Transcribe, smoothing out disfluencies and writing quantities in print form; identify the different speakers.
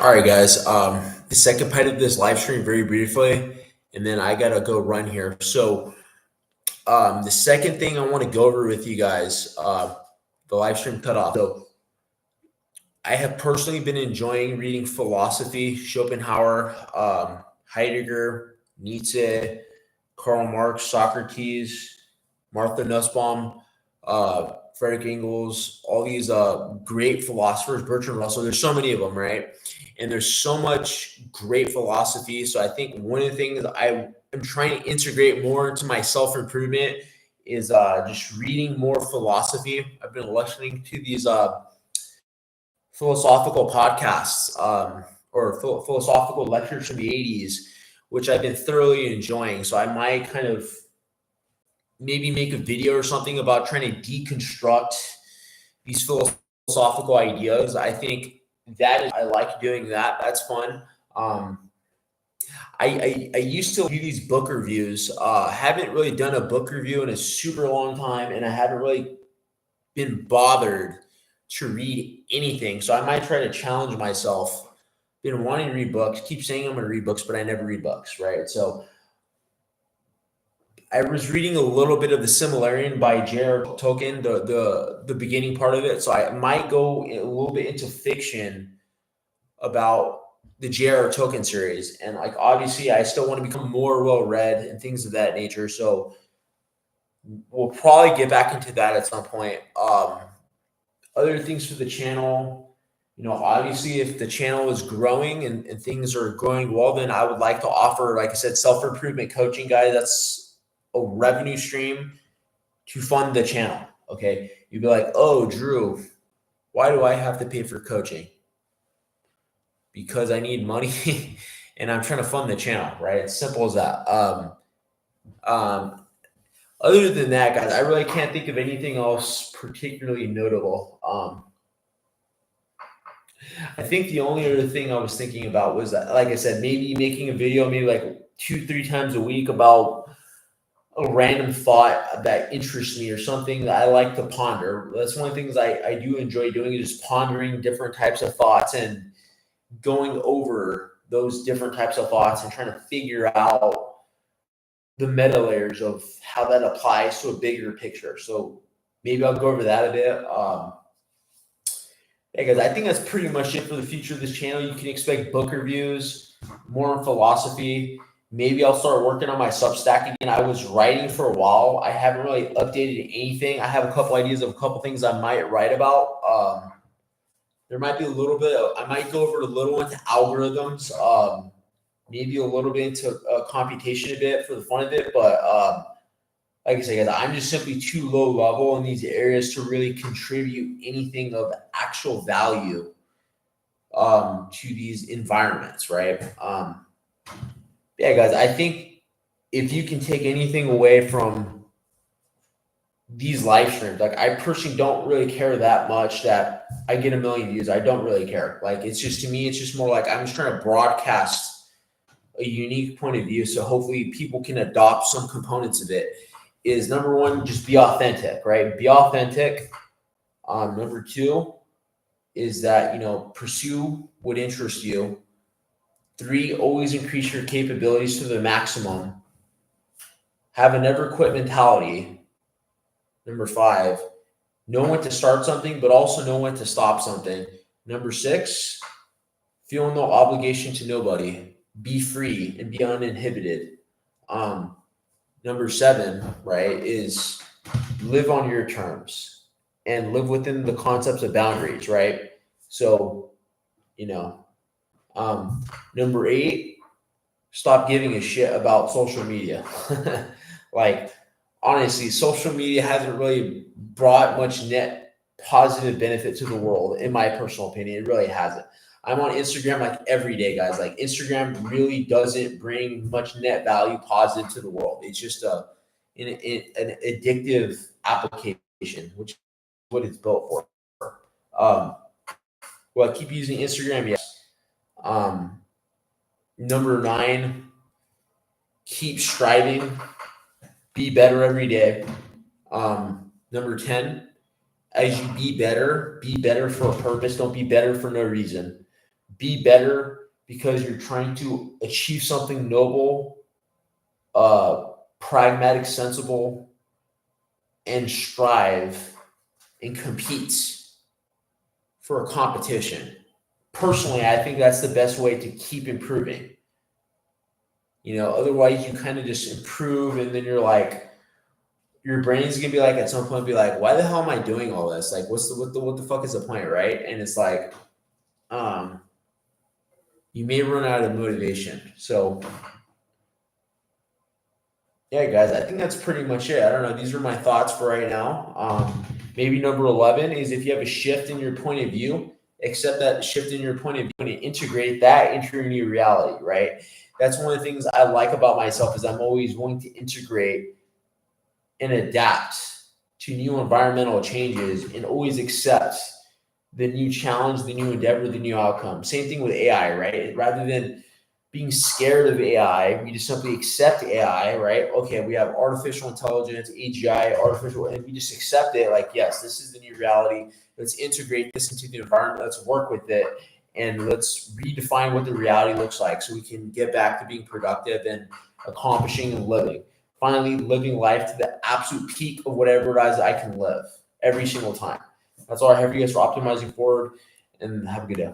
Speaker 1: All right, guys. The second part of this live stream, very briefly, and then I gotta go run here. So, the second thing I want to go over with you guys, the live stream cut off. So, I have personally been enjoying reading philosophy, Schopenhauer, Heidegger, Nietzsche, Karl Marx, Socrates, Martha Nussbaum, Frederick Engels, all these great philosophers, Bertrand Russell. There's so many of them, right? And there's so much great philosophy. So I think one of the things I am trying to integrate more into my self improvement is just reading more philosophy. I've been listening to these philosophical podcasts or philosophical lectures from the 80s, which I've been thoroughly enjoying. So I might kind of maybe make a video or something about trying to deconstruct these philosophical ideas. I think I like doing that. That's fun. I used to do these book reviews. Haven't really done a book review in a super long time, and I haven't really been bothered to read anything. So I might try to challenge myself. Been wanting to read books, keep saying I'm going to read books, but I never read books, right? So I was reading a little bit of the Similarian by J.R. Tolkien, the beginning part of it. So I might go a little bit into fiction about the J.R. Tolkien series. And like obviously I still want to become more well read and things of that nature. So we'll probably get back into that at some point. Other things for the channel, obviously if the channel is growing and things are going well, then I would like to offer, like I said, self-improvement coaching, guys. That's a revenue stream to fund the channel. Okay. You'd be like, oh, Drew, why do I have to pay for coaching? Because I need money and I'm trying to fund the channel, right? It's simple as that. Other than that, guys, I really can't think of anything else particularly notable. I think the only other thing I was thinking about was that, like I said, maybe making a video, maybe like 2-3 times a week about a random thought that interests me or something that I like to ponder. That's one of the things I do enjoy doing, is just pondering different types of thoughts and going over those different types of thoughts and trying to figure out the meta layers of how that applies to a bigger picture. So maybe I'll go over that a bit. Yeah, guys, I think that's pretty much it for the future of this channel. You can expect book reviews, more on philosophy. Maybe I'll start working on my Substack again. I was writing for a while. I haven't really updated anything. I have a couple ideas of a couple things I might write about. There might be a little bit I might go over a little into algorithms, maybe a little bit into computation a bit for the fun of it. But like I said, guys, I'm just simply too low level in these areas to really contribute anything of actual value to these environments, right? Yeah, guys, I think if you can take anything away from these live streams, like I personally don't really care that much that I get 1 million views. I don't really care. Like it's just, to me, it's just more like I'm just trying to broadcast a unique point of view. So hopefully people can adopt some components of it. Is number one, just be authentic, right? Be authentic. Number two is that, pursue what interests you. 3, always increase your capabilities to the maximum. Have a never quit mentality. Number 5, know when to start something, but also know when to stop something. Number 6, feel no obligation to nobody. Be free and be uninhibited. Number 7, right, is live on your terms and live within the concepts of boundaries, right? So, number 8, stop giving a shit about social media. Like, honestly, social media hasn't really brought much net positive benefit to the world, in my personal opinion. It really hasn't. I'm on Instagram like every day, guys. Like Instagram really doesn't bring much net value positive to the world. It's just an addictive application, which is what it's built for. Well, I keep using Instagram, yes. Number 9, keep striving, be better every day. Number 10, as you be better for a purpose. Don't be better for no reason. be better because you're trying to achieve something noble, pragmatic, sensible, and strive and compete for a competition. Personally, I think that's the best way to keep improving. Otherwise you kind of just improve and then you're like, your brain's gonna be like at some point be like, why the hell am I doing all this? Like, what the fuck is the point, right? And it's like, you may run out of motivation. So yeah, guys, I think that's pretty much it. I don't know. These are my thoughts for right now. Maybe number 11 is if you have a shift in your point of view, accept that shift in your point of view and integrate that into your new reality, right? That's one of the things I like about myself is I'm always willing to integrate and adapt to new environmental changes and always accept the new challenge, the new endeavor, the new outcome. Same thing with AI, right? Rather than being scared of AI, we just simply accept AI, right? Okay, we have artificial intelligence, AGI, artificial, and we just accept it like, yes, this is the new reality. Let's integrate this into the environment. Let's work with it. And let's redefine what the reality looks like so we can get back to being productive and accomplishing and living. Finally, living life to the absolute peak of whatever it is I can live every single time. That's all I have for you guys for optimizing forward, and have a good day.